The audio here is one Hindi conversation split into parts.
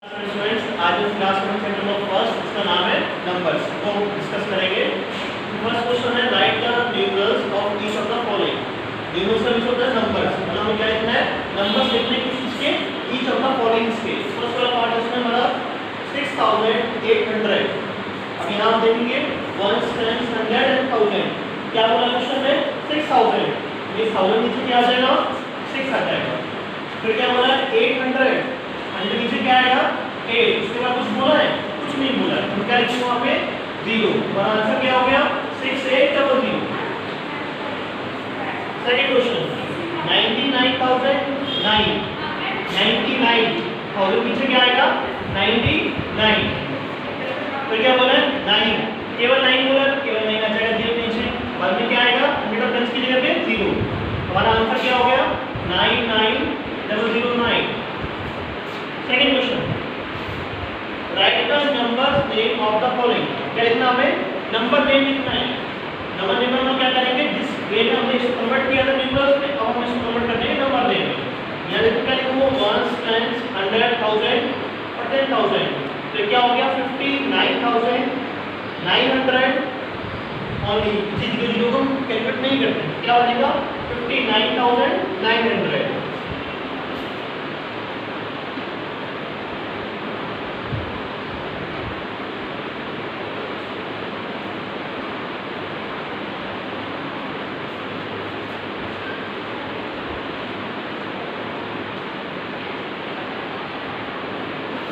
स्टूडेंट्स, आज इस क्लास में चैप्टर नंबर फर्स्ट, इसका नाम है नंबर्स, तो हम डिस्कस करेंगे। फर्स्ट क्वेश्चन है right the numerals of each of the following. Numerals का मींस होता है नंबर्स, मतलब हमें क्या लिखना है, नंबर्स लिखने किस चीज के, ईच ऑफ द फॉलोइंग के। फर्स्ट वाला पार्ट है इसमें हमारा 6800। अब यहां आप देखेंगे 1 10 100 एंड 1000। क्या बोला क्वेश्चन में 6000, ये 1000 नीचे क्या आ जाएगा 6 आ जाएगा। फिर क्या बोला 800, 100 नीचे क्या आएगा 8, उसके बाद कुछ बोला है, कुछ नहीं बोला है, हम क्या लिखेंगे वहां पे 0, और आंसर क्या हो गया 6800। सेकंड क्वेश्चन 99009, 99,000 नीचे क्या आएगा 99। फिर क्या बोला है 9, केवल 9 बोला, केवल 9 आ जाएगा 0 नीचे, बाद में क्या आएगा 100 10 की जगह पे 0। हमारा आंसर क्या हो गया 99009। Second question right the numbers name of the following. क्या लिखना हमें, नंबर नेम लिखना है। नंबर नेम में हम क्या करेंगे, जिस वे में हमने इसको कन्वर्ट किया था न्यूमरल्स में, अब हम इसको कन्वर्ट करने के नंबर नेम में। यहां देखो क्या लिखूंगा 1 10 100 1000 और 10000। तो क्या हो गया 59900 ओनली। चीज को जीरो को कैलकुलेट नहीं करते, क्या बनेगा 59900।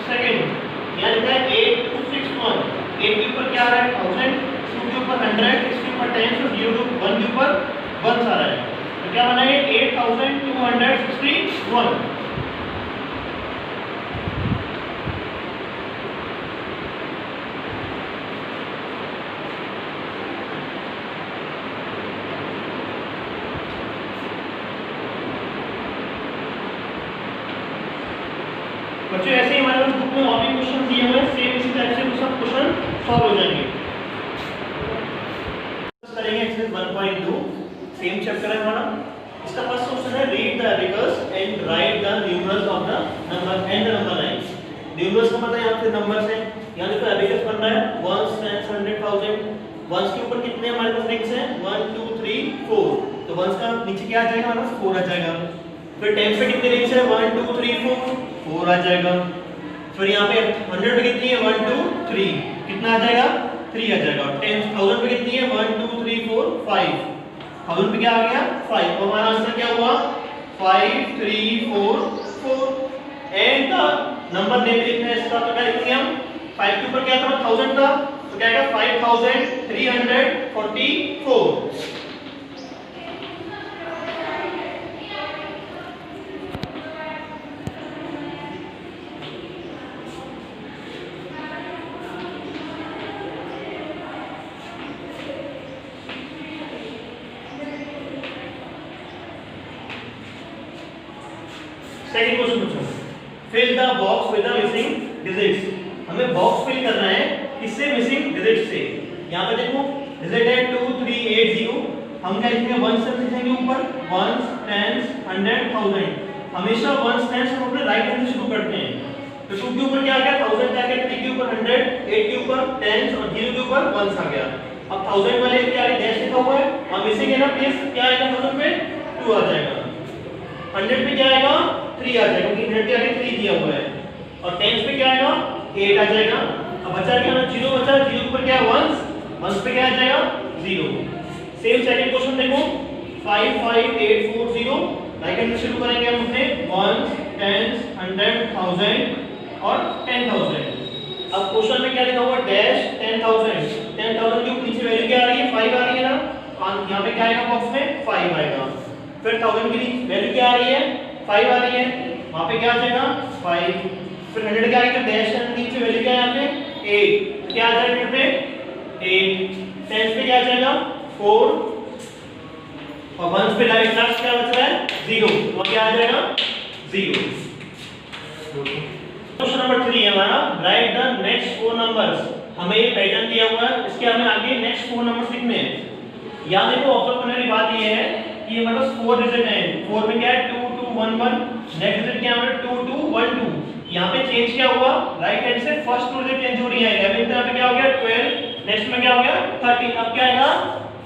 सेकंड यहाँ लिखा है 8261, 8 के ऊपर क्या आ रहा है 1000, 2 के ऊपर 100, 6 के ऊपर 10, और 0 के 1 के ऊपर 1 आ रहा है। तो क्या बना है 8261। बच्चों ऐसे ही हमारे पास बुक में और भी क्वेश्चन दिए हुए हैं, सेम इसी टाइप से वो सब क्वेश्चन सॉल्व हो जाएंगे। करेंगे एक्सरसाइज 1.2, सेम चैप्टर है हमारा। इसका फर्स्ट क्वेश्चन है read the abacus and right the numerals of the number and the number lines. Numerals का मतलब यहां पे नंबर्स हैं, यहां देखो एबेकस बन रहा है 1 10 100 1000। 1s के ऊपर कितने हमारे पास रिंग्स हैं 1 2 3 4, तो 1s का नीचे क्या आ जाएगा हमारे पास 4 आ जाएगा। फिर 10 पे कितने रिंग्स हैं 1 2 3 4 आ जाएगा। फिर यहाँ पे 100 पे कितनी है 1 2 3, कितना आ जाएगा 3 आ जाएगा। 10,000 पे कितनी है 1 2 3 4 5, 1000 पे क्या आ गया 5, तो हमारा आंसर क्या हुआ 5 3 4 4। एंड द नंबर नेम लिखना है इसका, तो क्या लिखेंगे हम 5 के ऊपर क्या था 1000 था, तो क्या आएगा 5344। सेकंड क्वेश्चन पूछो, fill the box with the missing digits. हमें बॉक्स फिल करना है किससे, मिसिंग डिजिट से। यहां पे देखो डिजिट है 2380, हम क्या लिखेंगे 1 से लिखेंगे ऊपर 1 10 100 1000। हमेशा 1 10 हम अपने राइट हैंड से शुरू करते हैं, तो 2 के ऊपर क्या आ गया 1000 आ गया, 3 के ऊपर 100, 8 के ऊपर 10 और 0 के ऊपर 1 आ गया। अब 1000 वाले के आगे डैश लिखा हुआ है, अब मिसिंग है ना प्लीज, क्या आएगा 1000 पे 2 आ जाएगा। 100 पे क्या आएगा 3 आ जाएगा, क्योंकि 100 के आगे 3 दिया हुआ है, और 10 पे क्या आएगा 8 आ जाएगा। अब बचा क्या ना 0 बचा, 0 के ऊपर क्या है 1 पे क्या आ जाएगा 0। सेम सेकंड क्वेश्चन देखो 55840, राइट हैंड से शुरू करेंगे हम अपने 1 10 100 1000 और 10000। अब क्वेश्चन में क्या लिखा हुआ डैश 10000, 10000 के नीचे वैल्यू क्या आ रही है 5 आ रही है ना, यहां पे क्या आएगा बॉक्स में 5 आएगा। फिर 1000 की वैल्यू क्या आ रही है 5 आ रही है, वहां पे क्या आ जाएगा 5। फिर 100 क्या आएगा डैश के नीचे वैल्यू क्या है यहां पे 8, क्या आ जाएगा 100 पे 8। 10 पे क्या आ जाएगा 4, और 1 पे डायरेक्ट लास्ट क्या बच रहा है 0, तो क्या आ जाएगा 0। क्वेश्चन नंबर 3 है हमारा राइट द नेक्स्ट 4 नंबर्स। हमें ये पैटर्न दिया हुआ है, इसके हमें आगे नेक्स्ट 4 नंबर्स लिखने हैं। यहां देखो ऑब्जर्व करने वाली बात ये है कि हमारे पास 4 डिजिट है, 4 में क्या है 2 2 1 1, नेक्स्ट डिजिट क्या है 2 2 1 2, यहाँ पे चेंज क्या हुआ, राइट हैंड से फर्स्ट टू डिजिट चेंज हो रही है। 11 यहाँ पे क्या हो गया 12, नेक्स्ट में क्या हो गया 13, अब क्या आएगा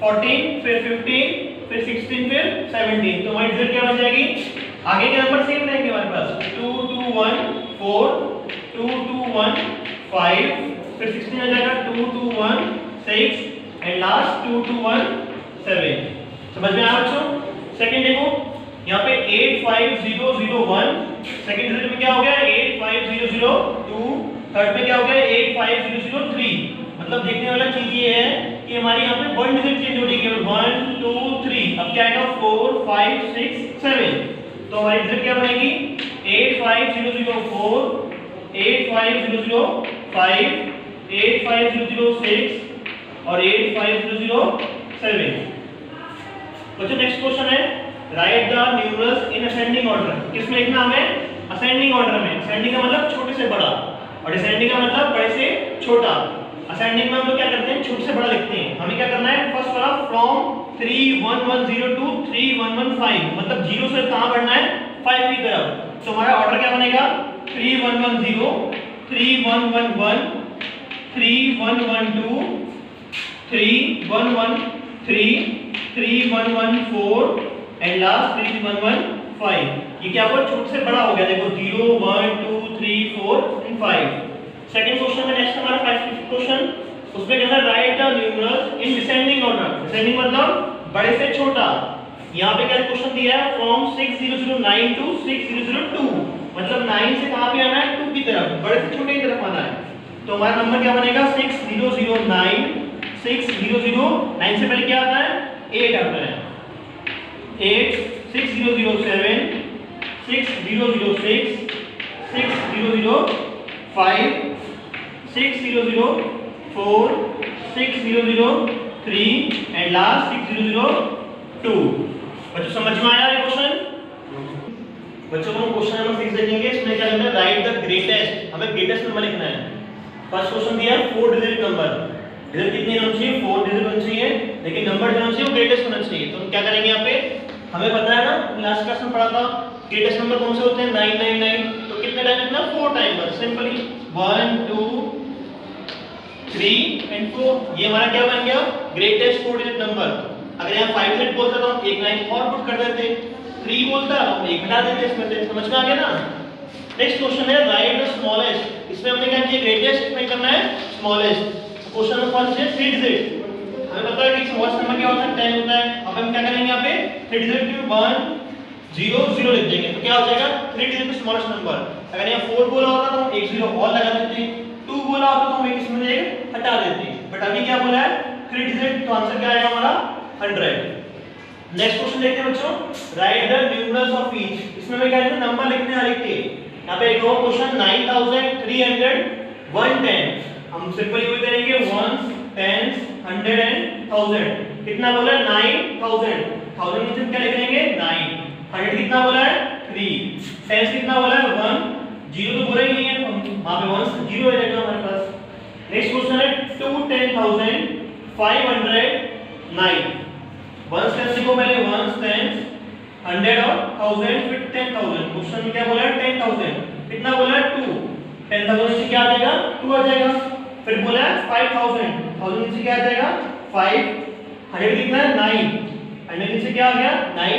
14, फिर 15, फिर 16, फिर 17। तो हमारी डिजिट क्या बन जाएगी, आगे के नंबर सेम रहेंगे हमारे पास 2 2 1 4, 2 2 1 5, फिर 16 आ जाएगा 2 2 1 6 एंड लास्ट 2 2 1 7। समझ में आया बच्चों? सेकंड देखो यहाँ पे 85001, सेकंड डिजिट में क्या हो गया 85002, थर्ड में क्या हो गया 85003। मतलब देखने वाला चीज ये है कि हमारी यहाँ पे वन डिजिट चेंज हो रही है केवल 1 2 3। अब क्या आएगा 4 5 6 7। तो हमारी डिजिट क्या बनेगी 85004, 85005, 85006 और 85007। बच्चों नेक्स्ट क्वेश्चन है right the numerals in ascending order. किसमें लिखना हमें, असेंडिंग ऑर्डर में। असेंडिंग का मतलब छोटे से बड़ा और डिसेंडिंग का मतलब बड़े से छोटा। असेंडिंग में हम लोग क्या करते हैं, छोटे से बड़ा लिखते हैं। हमें क्या करना है, फर्स्ट वाला फ्रॉम 31102 टू 3115, मतलब 0 से कहां बढ़ना है 5 की तरफ। तो हमारा ऑर्डर क्या बनेगा 3110, 3111, 3112, 3113, 3114 एंड लास्ट 3115। ये क्या हुआ, छोटे से बड़ा हो गया। देखो 0 1 2 3 4 एंड 5। सेकंड क्वेश्चन में नेक्स्ट हमारा 5th क्वेश्चन, उसमें कहता है right the numerals in descending order. Descending मतलब बड़े से छोटा। यहाँ पे क्या क्वेश्चन दिया है फ्रॉम 6009 टू 6002, मतलब 9 से कहां पे आना है 2 की तरफ, बड़े से छोटे की तरफ आना है। तो हमारा नंबर क्या बनेगा 6009, 6009 से पहले क्या आता है 8 आता है, 8 6007, 6006, 6005, 6004, 6003 एंड लास्ट 6002। बच्चों समझ में आया ये क्वेश्चन? बच्चों को क्वेश्चन नंबर 6 देखेंगे। इसमें क्या करना है, राइट द ग्रेटेस्ट। हमें ग्रेटेस्ट नंबर लिखना है। फर्स्ट क्वेश्चन दिया 4 डिजिट नंबर। डिजिट कितनी होनी चाहिए, 4 डिजिट होनी चाहिए, लेकिन नंबर जो होना चाहिए वो ग्रेटेस्ट होना चाहिए। तो हम क्या करेंगे यहाँ पे, हमें पता है ना लास्ट क्लास में पढ़ा था ग्रेटेस्ट नंबर कौन से होते हैं 999। तो कितने टाइम लिखना, 4 टाइम बस, सिंपली 1 2 3 एंड 4। ये हमारा क्या बन गया ग्रेटेस्ट 4 डिजिट नंबर। अगर यहाँ 5 डिजिट बोलता तो हम एक लाइन और पुट कर देते, 3 बोलता हम एक हटा देते इसमें से। समझ में आ गया ना? नेक्स्ट क्वेश्चन है राइट द स्मॉलेस्ट। इसमें हमने क्या किया, ग्रेटेस्ट में करना है स्मॉलेस्ट। क्वेश्चन नंबर फर्स्ट है 3 डिजिट। हमें पता है कि स्मॉलेस्ट नंबर क्या होता है 10 होता है। अब हम क्या करेंगे यहाँ पे 3 डिजिट में 1 0 0 लिख देंगे। तो क्या हो जाएगा 3 डिजिट में स्मॉलेस्ट नंबर। अगर यहाँ 4 बोला होता तो हम एक 0 और लगा देते, 2 बोला होता तो हम एक इसमें एक हटा देते। बट अभी क्या बोला है 3 डिजिट, तो आंसर क्या आएगा हमारा 100। नेक्स्ट क्वेश्चन देखते हैं बच्चों, right the numerals of each. इसमें मैं क्या है नंबर लिखने हैं लिख के। यहाँ पे एक और क्वेश्चन 9300 110। हम सिंपल यूज करेंगे 1 10 100 एंड 1000। कितना बोला 9000। 1000 में क्या लिख लेंगे 9। 100 कितना बोला है 3। 10 कितना बोला है 1। 0 तो बोला ही नहीं है, वहां पे 1 0 हो जाएगा हमारे पास। नेक्स्ट क्वेश्चन है 210,509। 1 10 लिखो पहले, 1 10 100 और 1000 फिर 10000। क्वेश्चन में क्या बोला है 10000। कितना बोला है 2। 10000 से क्या आ जाएगा 2 आ जाएगा। फिर बोला है 5000, 1000 से क्या आ जाएगा 5। 100 कितना है 9। 100 से क्या आ गया 9।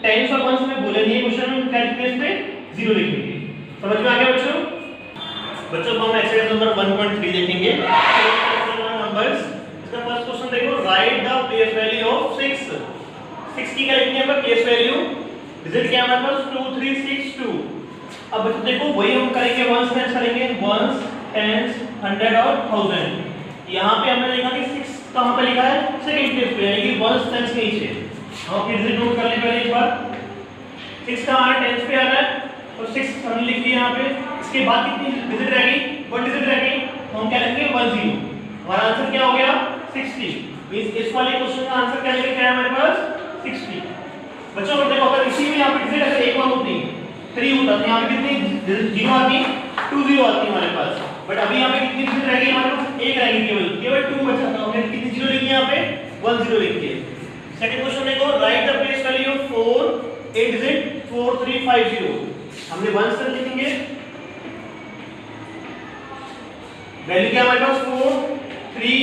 10 और 1 में बोले नहीं क्वेश्चन में, क्या लिखेंगे इस पे 0 लिखेंगे। समझ में आ गया बच्चों? बच्चों को हम एक्सरसाइज नंबर 1.3 देखेंगे। नंबर्स, इसका फर्स्ट क्वेश्चन देखो, right the place value of 6। 6 की क्या लिखनी है प्लेस वैल्यू। डिजिट क्या है हमारे पास 2362। अब बच्चों देखो वही हम करेंगे, 1 से करेंगे 1 10 100 और 1000। यहाँ पे हमने देखा कि 6 कहाँ पे लिखा है सेकंड प्लेस पे, यानी कि 1 10 के नीचे। हम डिजिट नोट कर ले पहले एक बार। 6 कहाँ है 10 पे आ रहा है, तो 6 हमने लिख दिया यहाँ पे। इसके बाद कितनी डिजिट रह गई, 1 डिजिट रह गई, तो हम क्या लिखेंगे 10। हमारा आंसर क्या हो गया 60। इस वाले क्वेश्चन का आंसर क्या लिखा है हमारे पास 60। बच्चों को देखो अगर इसी में यहाँ पे डिजिट अगर एक बार होती 3 होता तो यहाँ पे कितनी 0 आती 2 0 आती हमारे पास। बट अभी यहाँ पे कितनी डिजिट रह गई हमारे पास, एक रह गई, केवल 2 बचा था। हमने कितनी 0 लिखी यहाँ पे 1 0 लिख के। सेकंड क्वेश्चन देखो, right the place value of 4 8 digit 4350। हमने 1 से लिखेंगे वैल्यू क्या हमारे पास 4 3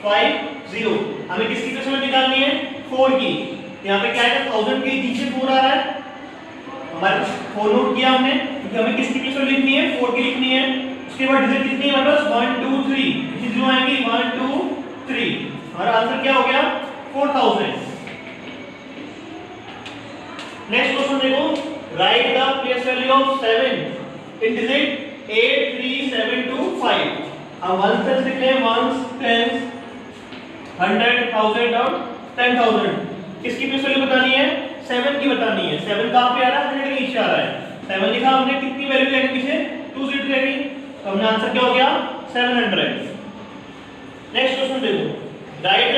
5 0। हमें किसकी प्लेस में निकालनी है 4 की। यहाँ पे क्या है 1000 के नीचे 4 आ रहा है, हमारे पास 4 नोट किया हमने, क्योंकि हमें किसकी प्लेस में लिखनी है 4 की लिखनी है। उसके बाद डिजिट कितनी है हमारे पास 1 2 3, कितनी जीरो आएंगी 1 2 3। हमारा आंसर क्या हो गया 4000। नेक्स्ट क्वेश्चन देखो, right the place value of 7 in digit 8 3 7 2 5। अब वंस टेंस लिख लें, वंस टेंस 100 1000 और 10000। किसकी प्लेस वैल्यू बतानी है 7 की बतानी है। 7 कहां पे आ रहा है 100 के नीचे आ रहा है। 7 लिखा हमने, कितनी वैल्यू रहेगी पीछे 2 जीरो रहेगी, तो हमने आंसर क्या हो गया 700। नेक्स्ट क्वेश्चन देखो, राइट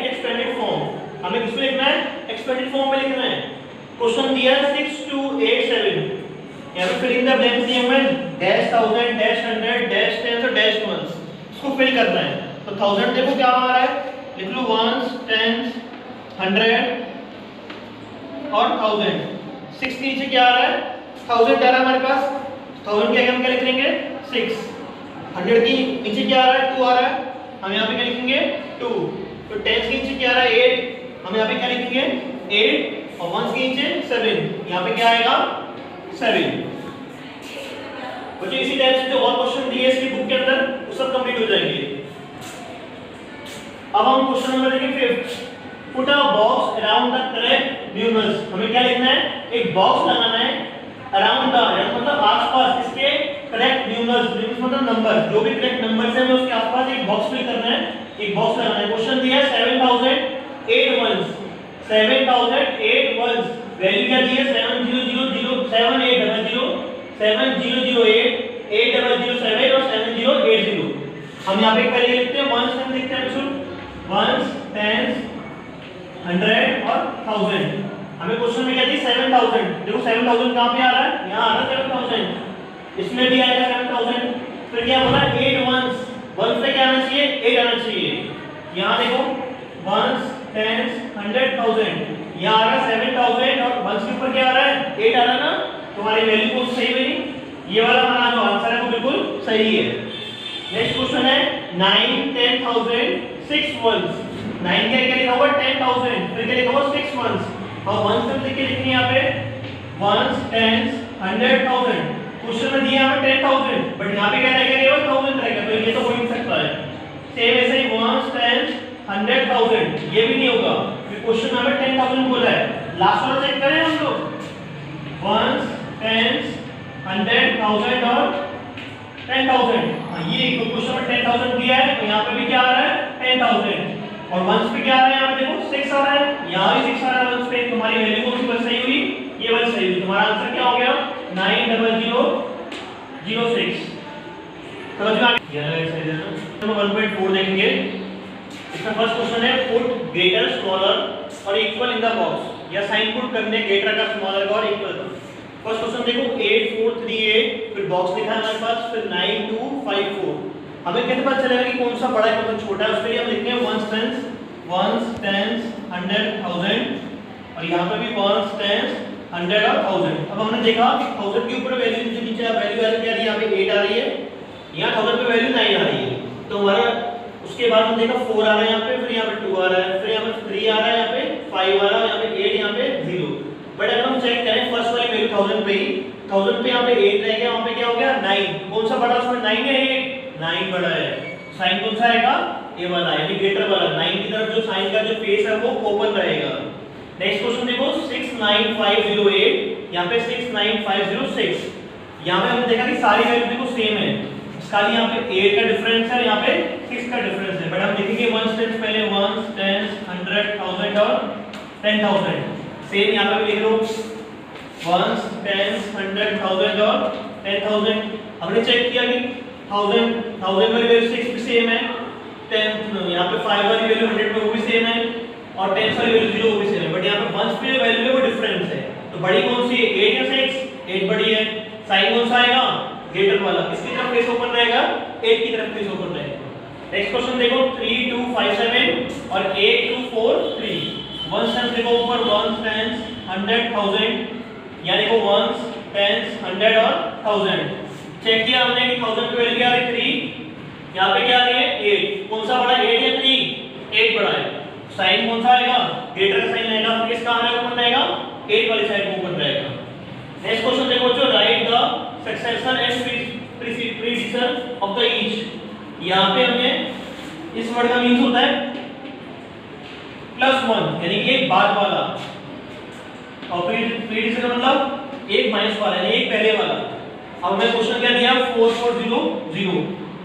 एक्सपेंडेड फॉर्म। हमें किसमें लिखना है एक्सपेंडेड फॉर्म में लिखना है। क्वेश्चन दिया है 6 2 8 7। यहां पे फिल इन द ब्लैंक्स दिए हुए हैं डैश 1000 डैश 100 डैश 10 और डैश 1। इसको फिल करना है। तो 1000 देखो क्या आ रहा है, लिख लो 1s 10s 100 और 1000। 6 के नीचे क्या आ रहा है 1000 आ रहा है हमारे पास, 1000 के आगे हम क्या लिख लेंगे 6। 100 के नीचे क्या आ रहा है 2 आ रहा है, हम यहाँ पे क्या लिखेंगे 2। तो 10 के नीचे क्या आ रहा है 8, हम यहाँ पे क्या लिखेंगे 8। और 1 के नीचे 7, यहाँ पे क्या आएगा 7। बच्चों इसी टाइप से जो और क्वेश्चन दिए इसकी बुक के अंदर वो सब कंप्लीट हो जाएंगे। अब हम क्वेश्चन नंबर देखेंगे 5। Put a box around the correct numerals. हमें क्या लिखना है एक बॉक्स लगाना है अराउंड द, मतलब आसपास इसके करेक्ट न्यूमरल्स मतलब नंबर, जो भी करेक्ट नंबर्स हैं हमें उसके आसपास एक बॉक्स फिल करना है, एक बॉक्स लगाना है। क्वेश्चन दिया है 7008 वंस, 7008 वंस। वैल्यू क्या दी है 7000 7800 7008 8007 और 7080। हम यहाँ पे पहले लिखते हैं वंस, हम लिखते हैं बिल्कुल वंस 10 100 और 1000। हमें क्वेश्चन में क्या दी 7000। देखो 7000 कहां पे आ रहा है, यहां आ रहा है 7000, इसमें भी आएगा 7000। फिर क्या बोला 8 वंस, वंस पे क्या आना चाहिए 8 आना चाहिए। यहां देखो वंस 10 100 1000, यहां आ रहा है 7000 और वंस के ऊपर क्या आ रहा है 8 आ रहा है ना, तो हमारी वैल्यू कौन सी सही हुई, ये वाला हमारा जो आंसर है वो बिल्कुल सही है। नेक्स्ट क्वेश्चन है 9 10000 6 वंस। 9 के आगे लिखा हुआ 10000, फिर क्या लिखा हुआ 6 वंस, और वंस पे लिख के लिखनी है यहाँ पे वंस 10 100,000। क्वेश्चन में दिया हमें 10,000, बट यहाँ पे क्या रहेगा केवल 1000 रहेगा, तो ये तो हो नहीं सकता है। सेम ऐसे ही वंस 10 100,000, ये भी नहीं होगा, फिर क्वेश्चन में हमें 10,000 बोला है। लास्ट वाला चेक करें हम लोग, वंस 10 100,000 और 10,000। ये क्वेश्चन में 10,000 दिया है, तो यहाँ पे भी क्या आ रहा है 10,000, और वंस पे क्या आ रहा है यहाँ पे देखो 6 आ रहा है, यहाँ भी 6 आ रहा है वंस पे। तुम्हारी वैल्यू कौन सी बस सही हुई, ये वाली सही हुई। तुम्हारा आंसर क्या हो गया 90006। समझ में आ गया? चलो 1.4 देखेंगे। इसका फर्स्ट क्वेश्चन है पुट ग्रेटर स्मॉलर और इक्वल इन द बॉक्स, या साइन पुट करने ग्रेटर का स्मॉलर का और इक्वल का। फर्स्ट क्वेश्चन देखो 8438, फिर बॉक्स लिखा है हमारे पास, फिर 9254। हमें कैसे पता चलेगा कि कौन सा बड़ा है कौन सा छोटा है, उसके लिए हम लिखते हैं वंस टेंस 100 1000, और यहाँ पे भी वंस टेंस 100 और 1000। अब हमने देखा कि 1000 के ऊपर वैल्यू नीचे वैल्यू आ रही है, यहाँ पे 8 आ रही है, यहाँ 1000 पे वैल्यू 9 आ रही है, तो हमारा उसके बाद हम देखा 4 आ रहा है यहाँ पे, फिर यहाँ पे 2 आ रहा है, फिर यहाँ पे 3 आ रहा है, यहाँ पे 5 आ रहा है, यहाँ पे 8, यहाँ पे 0। बट अगर हम चेक करें फर्स्ट वाली वैल्यू 1000 पे ही, 1000 पे यहाँ पे 8 रह गया, वहाँ पे क्या हो गया 9। कौन सा बड़ा उसमें 9 है 8, 9 बड़ा है, साइन कौन सा आएगा ये वाला, यानी ग्रेटर वाला। 9 की तरफ जो साइन का जो फेस है वो ओपन रहेगा। नेक्स्ट क्वेश्चन देखो 69508, यहाँ पे 69506। यहाँ पे हमने देखा कि सारी वैल्यू देखो सेम है, खाली यहाँ पे 8 का डिफरेंस है, यहाँ पे 6 का डिफरेंस है। बट हम देखेंगे वंस टेंस पहले वंस टेंस 100 1000 और 10,000। सेम यहाँ पे भी लिख लो वंस टेंस 100 1000 और 10,000। हमने चेक किया कि 1000 वाली वैल्यू 6 भी सेम है, 10 यहाँ पे 5 वाली वैल्यू 100 पे वो भी सेम है, और 10 वाली वैल्यू 0 वो भी सेम है। बट यहाँ पे वंस पे वैल्यू है वो डिफरेंस है, तो बड़ी कौन सी है 8 या 6? 8 बड़ी है। साइन कौन सा आएगा ग्रेटर वाला, किसकी तरफ फेस ओपन रहेगा 8 की तरफ फेस ओपन रहेगा। नेक्स्ट क्वेश्चन देखो 3257 और 8243। वंस टेंस देखो ऊपर वंस टेंस 100 1000, यहाँ देखो वंस टेंस 100 और 1000। चेक किया हमने कि 1000 की वैल्यू क्या आ रही 3, साइन कौन सा आएगा, ग्रेटर का साइन आएगा, फिर किसका आना कौन रहेगा, 8 वाली साइड को ऊपर रहेगा। नेक्स्ट क्वेश्चन देखो बच्चों, right the successor and predecessor of the each. यहां पे हमने इस वर्ड का मींस होता है +1 यानी कि एक बाद वाला, और प्रीडिसेसर मतलब एक माइनस वाला यानी एक पहले वाला। अब हमें क्वेश्चन क्या दिया, 4 4 0 0।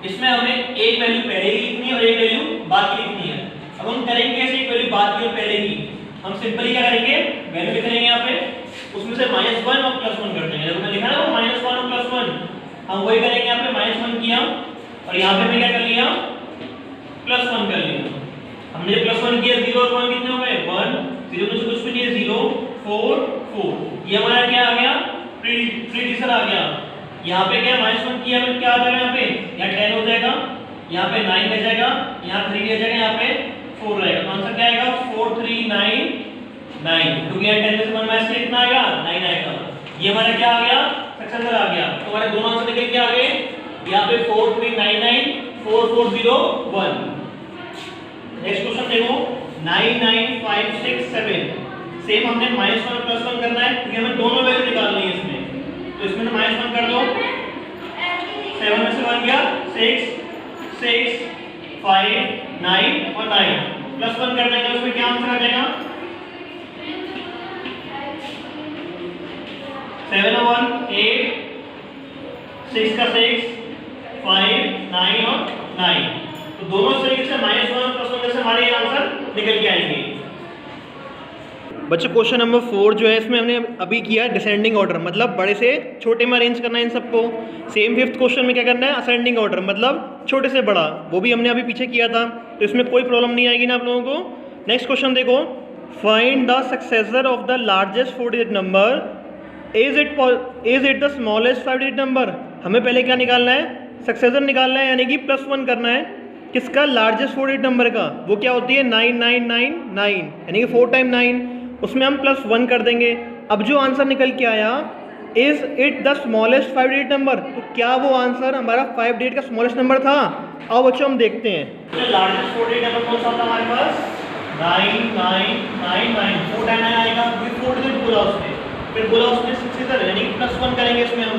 इसमें हमें एक वैल्यू पहले की लिखनी है और एक वैल्यू बाद की लिखनी है। अब हम करेंगे कैसे, एक वैल्यू बाद की और पहले की। हम सिंपली क्या करेंगे, वैल्यू लिख लेंगे यहाँ पे, उसमें से -1 और +1 कर देंगे। जब मैं लिखा ना -1 और +1, हम वही करेंगे। यहाँ पे -1 किया और यहाँ पे हमने क्या कर लिया, +1 कर लिया। हमने जब +1 किया, 0 और 1 कितने हो गए, 1 0 में से कुछ भी नहीं है, 0 4 4। ये हमारा क्या आ गया, प्रीडिसेसर आ गया। यहाँ पे क्या -1 किया तो क्या आ जाएगा, यहाँ पे यहाँ 10 हो जाएगा, यहाँ पे 9 रह जाएगा, यहाँ 3 रह जाएगा, यहाँ पे 4 रहेगा। तो आंसर क्या आएगा, 4 3 9 9, क्योंकि यहाँ 10 में से 1 माइनस कितना आएगा, 9 आएगा। ये हमारा क्या आ गया, सक्सेसर आ गया। तो हमारे दोनों आंसर निकल के आ गए। यहाँ पे 4 3 9 9 4 4 0 1। नेक्स्ट क्वेश्चन देखो, 9 9 5 6 7। सेम हमने -1 और +1 करना है, क्योंकि हमें दोनों वैल्यू निकालनी है इसमें। तो इसमें तो -1 कर दो, 7 में से 1 गया, 6 6 5 9 और 9 +1 कर देंगे, उसमें क्या आंसर आ जाएगा, 7 और 1 8, 6 का 6 5 9 और 9। तो दोनों तरीके से -1 और +1 से हमारे आंसर निकल के आएंगे। बच्चों क्वेश्चन नंबर 4 जो है, इसमें हमने अभी किया डिसेंडिंग ऑर्डर, मतलब बड़े से छोटे में अरेंज करना है इन सबको। सेम 5th क्वेश्चन में क्या करना है, असेंडिंग ऑर्डर, मतलब छोटे से बड़ा, वो भी हमने अभी पीछे किया था, तो इसमें कोई प्रॉब्लम नहीं आएगी ना आप लोगों को। नेक्स्ट क्वेश्चन देखो, find the successor of the largest 4 digit number, is it the smallest 5 digit number. हमें पहले क्या निकालना है, सक्सेसर निकालना है, यानी कि +1 करना है किसका, लार्जेस्ट 4 डिजिट नंबर का। वो क्या होती है, 9999, यानी कि 4 टाइम 9, उसमें हम +1 कर देंगे। अब जो आंसर निकल के आया, is it the smallest 5 digit number, तो क्या वो आंसर हमारा 5 डिजिट का स्मॉलेस्ट नंबर था। आओ बच्चों हम देखते हैं, तो लार्जेस्ट 4 डिजिट नंबर कौन सा था हमारे पास, 9999, 4 टाइम 9 आएगा, फिर 4 डिजिट बोला उसने, फिर बोला उसने सक्सेसर, यानी कि +1 करेंगे, इसमें हम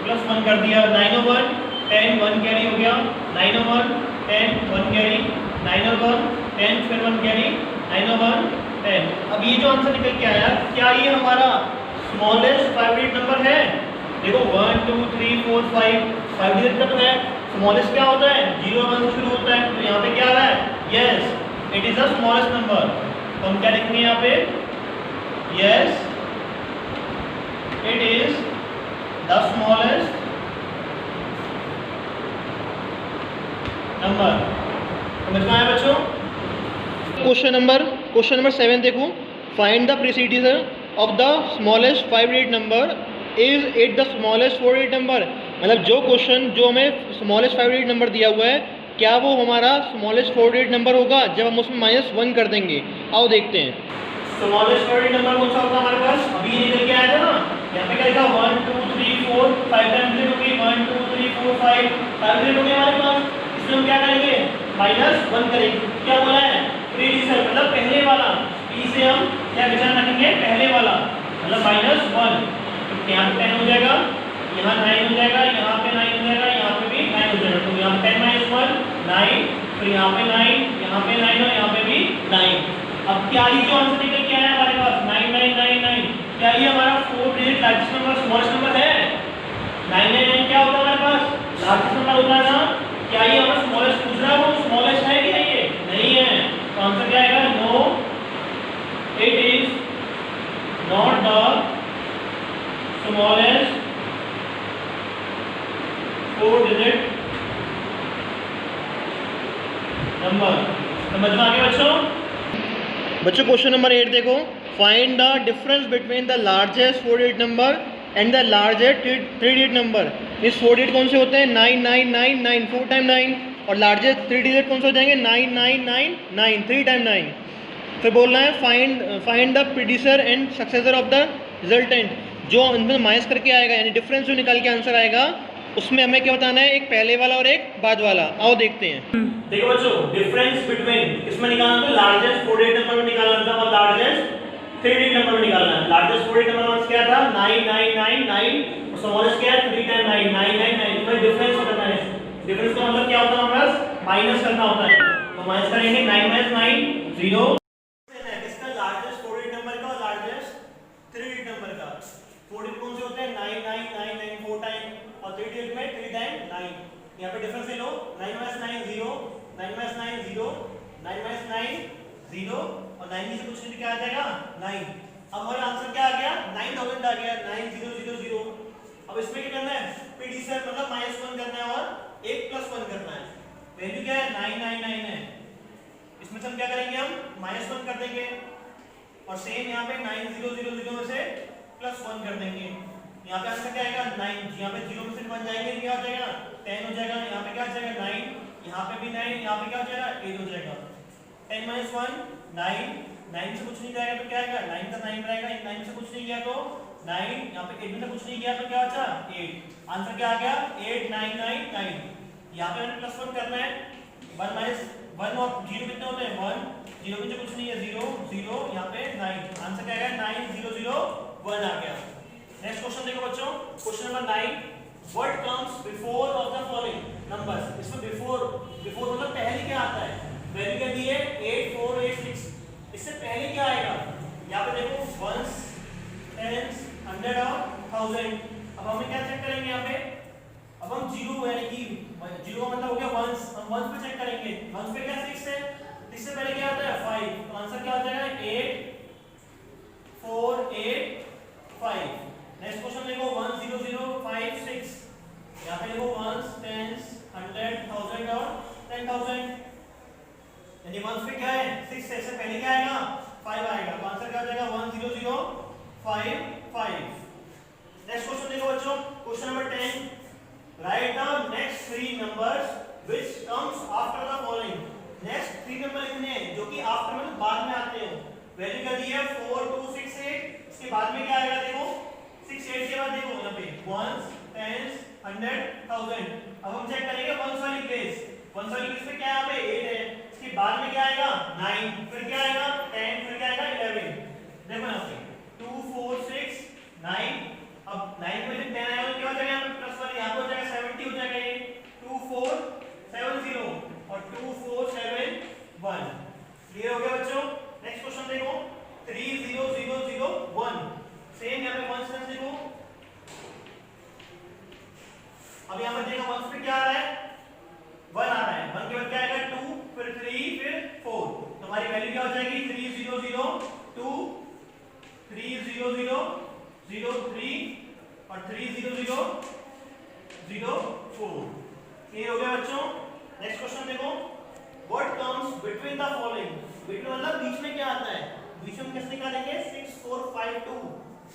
+1 कर दिया। 9 और 1 10, 1 कैरी हो गया, 9 और 1 10 1 कैरी, 9 और 1 10 फिर 1 कैरी, 9 और 1 10। अब ये जो आंसर निकल के आया, क्या ये हमारा स्मॉलेस्ट 5 डिजिट नंबर है। देखो 1 2 3 4 5 डिजिट का तो है। स्मॉलेस्ट क्या होता है, 0 1 से शुरू होता है, तो यहाँ पे क्या आ रहा है, yes it is the smallest number. तो हम क्या लिखेंगे यहाँ पे, yes it is the smallest number. समझ में आया बच्चों। क्वेश्चन नंबर 7 देखो, find the predecessor of the smallest 5 digit number, is it the smallest 4 digit number. मतलब जो क्वेश्चन जो हमें स्मॉलेस्ट 5 डिजिट नंबर दिया हुआ है, क्या वो हमारा स्मॉलेस्ट 4 डिजिट नंबर होगा जब हम उसमें -1 कर देंगे। आओ देखते हैं, स्मॉलेस्ट 4 डिजिट नंबर कौन सा होगा हमारे पास, अभी ये निकल के आया था ना, यहाँ पे क्या लिखा 1 2 3 4 5 टाइम डिजिट होगी, 1 2 3 4 5 डिजिट होंगे हमारे पास। इसमें हम क्या करेंगे, -1 करेंगे। क्या बोला है, प्रीडिसेसर मतलब पहले वाला, पी से हम क्या विचार रखेंगे, पहले वाला, मतलब -1। तो यहाँ पे 10 हो जाएगा, यहाँ 9 हो जाएगा, यहाँ पे 9 हो जाएगा, यहाँ पे भी 9 हो जाएगा। तो यहाँ पे 10 - 1 9, फिर यहाँ पे 9, यहाँ पे 9 और यहाँ पे भी 9। अब क्या ये जो आंसर निकल के आया हमारे पास 9999, क्या ये हमारा 4 digit largest number smallest number है। 999 क्या होता है हमारे पास, लार्जेस्ट नंबर होता है ना। क्या ये हमारा स्मॉलेस्ट पूछ रहा है, वो स्मॉलेस्ट है क्या, ये नहीं है। तो आंसर क्या आएगा, no it is not the smallest 4 digit number. समझ में आ गया बच्चों। क्वेश्चन नंबर 8 देखो, find the difference between the largest 4 digit number and the largest 3 digit number. इस 4 डिजिट कौन से होते हैं, 9999, 4 टाइम 9, और लार्जेस्ट 3 डिजिट कौन से हो जाएंगे, 9999, 3 टाइम 9। फिर बोलना है find the predecessor and successor of the resultant. जो इनमें माइनस करके आएगा, यानी डिफरेंस जो निकाल के आंसर आएगा, उसमें हमें क्या बताना है, एक पहले वाला और एक बाद वाला। आओ देखते हैं। देखो बच्चों, डिफरेंस बिटवीन इसमें निकालना था, लार्जेस्ट 4 डिजिट नंबर में निकालना था और लार्जेस्ट 3 डिजिट नंबर में निकालना है। लार्जेस्ट 4 डिजिट नंबर क्या था, 9999 और स्मॉलेस्ट क्या है 3 टाइम 9 999। तो डिफरेंस करना है। डिफरेंस का मतलब क्या होता है, हमारा माइनस करना होता है। तो माइनस करेंगे 9 - 9 0। इसका लार्जेस्ट 4 डिजिट नंबर का और लार्जेस्ट 3 डिजिट नंबर का। 4 डिजिट कौन से होते हैं, 9999 4 टाइम और 3 डिजिट में 3 टाइम 9। यहाँ पे डिफरेंस ले लो, 9 - 9 0, 9 - 9 0, 9 - 9 0 और 9 से कुछ नहीं क्या आ जाएगा 9। अब हमारा आंसर क्या आ गया, 9000 आ गया, 9000। अब इसमें क्या करना है, पीडी से मतलब -1 करना है और 1 + 1 करना है। वैल्यू क्या है 999 है। इसमें से हम क्या करेंगे, हम -1 कर देंगे और सेम यहाँ पे 9000 में से +1 कर देंगे। यहाँ पे आंसर क्या आएगा 9। यहाँ पे 0 में से 1 जाएंगे, क्या हो जाएगा 10 हो जाएगा। यहाँ पे क्या हो जाएगा 9, यहाँ पे भी 9, यहाँ पे क्या हो जाएगा 8 हो जाएगा। 10 - 1 9, 9 से कुछ नहीं जाएगा तो क्या आएगा 9 का 9 रहेगा। 9 से कुछ नहीं गया तो 9, यहाँ पे 8 में से कुछ नहीं गया तो क्या बचा 8। आंसर क्या आ गया 8999। यहाँ पे हमें +1 करना है। 1 - 1 और 0 कितने होते हैं 1, 0 में से कुछ नहीं है 0 0, यहाँ पे 9। आंसर क्या आएगा 9001 आ गया। नेक्स्ट क्वेश्चन देखो बच्चों, question number 9, what comes before of the following numbers. इसमें बिफोर मतलब पहले क्या आता है, वैल्यू क्या दी है 8486। इससे पहले क्या आएगा, यहाँ पे देखो 1s 10s 100 और 1000। अब हम क्या चेक करेंगे, यहाँ पे अब हम 0 यानी कि 0 का मतलब हो गया 1s, हम 1s पे चेक करेंगे। 1s पे क्या 6 है, 6 से पहले क्या आता है 5। तो आंसर क्या हो जाएगा 8485। नेक्स्ट क्वेश्चन देखो 10056। यहाँ पे देखो 1s 10s 100 1000 और 10000। यानी 1s पे क्या है 6 है, इससे पहले क्या आएगा 5 आएगा। तो आंसर क्या हो जाएगा 10055। नेक्स्ट क्वेश्चन देखो बच्चों, question number 10, right the next 3 numbers which comes after the following. Next 3 number लिखने हैं जो कि आफ्टर मतलब बाद में आते हो। वैल्यू क्या दी है 4268। इसके बाद में क्या आएगा देखो 68 के बाद देखो यहाँ पे 1s 10s 100 1000। अब हम चेक करेंगे 1s वाली प्लेस। 1s वाली प्लेस पे क्या यहाँ पे 8 है, इसके बाद में क्या आएगा 9, फिर क्या आएगा 10, फिर क्या आएगा 11। देखो यहाँ पे 2 4 6 9। अब 9 में से 10 आएगा तो क्या हो जाएगा यहाँ पे +1, यहाँ पे हो जाएगा 70 हो जाएगा ये 2470 और 2471। क्लियर हो गया बच्चों। नेक्स्ट क्वेश्चन देखो 30001। सेम यहाँ पे 1s देखो। अब यहाँ पर देखो 1s पे क्या आ रहा है 1 आ रहा है। 1 के बाद क्या आएगा 2, फिर 3, फिर 4। तो हमारी वैल्यू क्या हो जाएगी 3002 30003 और 30004। क्लियर हो गया बच्चों। नेक्स्ट क्वेश्चन देखो, what comes between the following. Between मतलब बीच में क्या आता है, बीच में किस निकालेंगे 6452।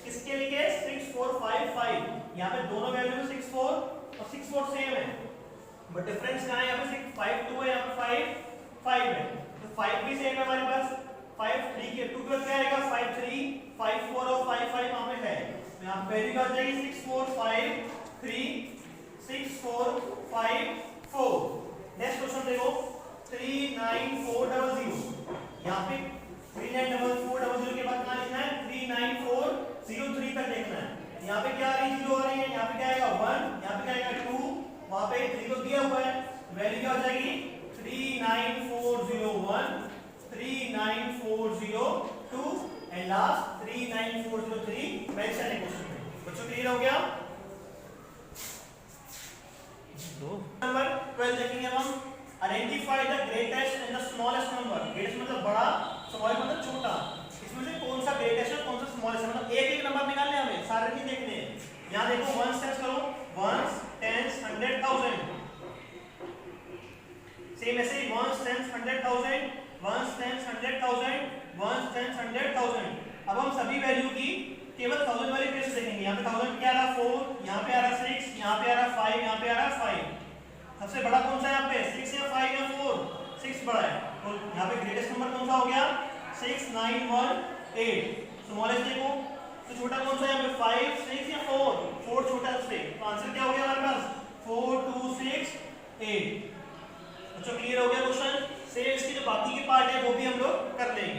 किसके लिए 6455। यहाँ पे दोनों वैल्यू में 64 और 64 सेम है, बट डिफरेंस कहाँ है, यहाँ पे 52 है, यहाँ पे 5 है। तो 5 भी सेम है हमारे पास। 5 3 के 2 के क्या आएगा 5 3 5 4 और 5 5 वहाँ पे है। यहाँ पे वैल्यू क्या हो जाएगी 6453 6454। नेक्स्ट क्वेश्चन देखो 39400। यहाँ पे 39400 के बाद कहाँ लिखना है 39403 तक देखना है। यहाँ पे क्या आ रही है 0 आ रही है, यहाँ पे क्या आएगा 1, यहाँ पे क्या आएगा 2, वहाँ पे 0 दिया हुआ है। वैल्यू क्या हो जाएगी 39401 39402 एंड लास्ट 39403। मेंशन है क्वेश्चन में। बच्चों क्लियर हो गया। नंबर 12 देखेंगे हम। Identify the greatest and the smallest number. Greatest मतलब बड़ा, स्मॉलेस्ट मतलब छोटा। इसमें से कौन सा ग्रेटेस्ट है कौन सा स्मॉलेस्ट है, मतलब एक एक नंबर निकालने हैं हमें, सारे नहीं देखने हैं। यहाँ देखो 1s टेस्ट करो 1s 10s 100 1000। सेम ऐसे ही 1s 10s 100 1000 1s 10s 100 1000 1s 10s 100 1000। अब हम सभी वैल्यू की केवल 1000 वाली प्लेस देखेंगे। यहाँ पे 1000 क्या आ रहा 4, यहाँ पे आ रहा 6, यहाँ पे आ रहा 5, यहाँ पे आ रहा 5। सबसे बड़ा कौन सा है यहाँ पे 6 या 5 या 4? 6 बड़ा है। तो यहाँ पे ग्रेटेस्ट नंबर कौन सा हो गया 6918। स्मॉलेस्ट देखो तो छोटा कौन सा है यहाँ पे 5 6 या 4? 4 छोटा है उससे। तो आंसर क्या हो गया हमारे पास 4 2 6 8। बच्चों क्लियर हो गया क्वेश्चन? सेम इसके जो बाकी के पार्ट है वो भी हम लोग कर लेंगे।